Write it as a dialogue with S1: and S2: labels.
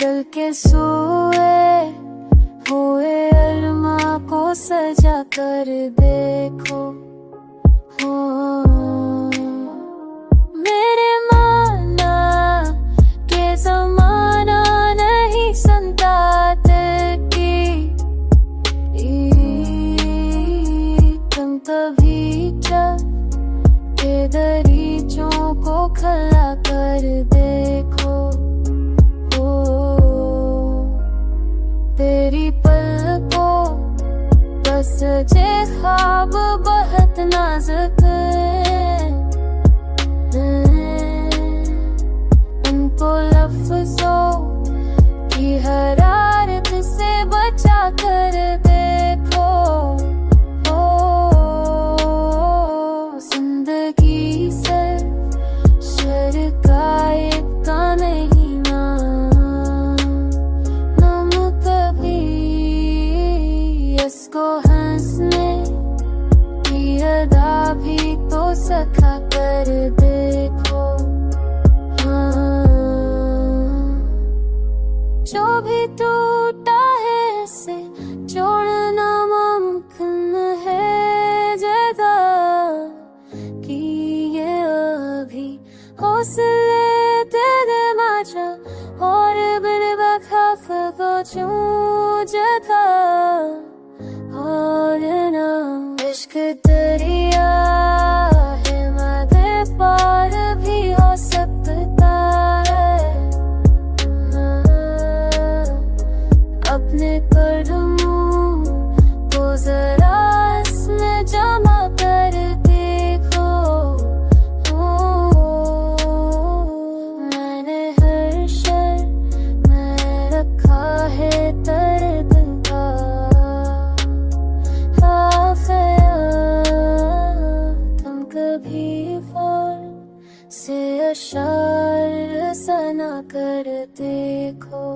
S1: जल के सोए हुए अरमा को सजा कर देखो। हो मेरे माना के जमाना नहीं संता की तुम तभी के दरीचों को खला कर देखो। तेरी पलकों बस जे ख्वाब बहुत नाजुक उनको लफ्जों की हरारत से बचा कर देखो। जिंदगी से शर का इतना नहीं ना इसको हंसने की अदा भी तो सखा कर देखो। जो भी टूटा है इसे जोड़ना मुमकिन है ज्यादा कि ये अभी हौसले दे दे माचा और बिन बखौफ को जूझता। और ना इश्क दरिया है मदे पार भी हो सकता है। अपने कदमों को जरा इसमें जमा कर देखो। मैंने हर शर में रखा है दर्द कभी से अशार सना कर देखो।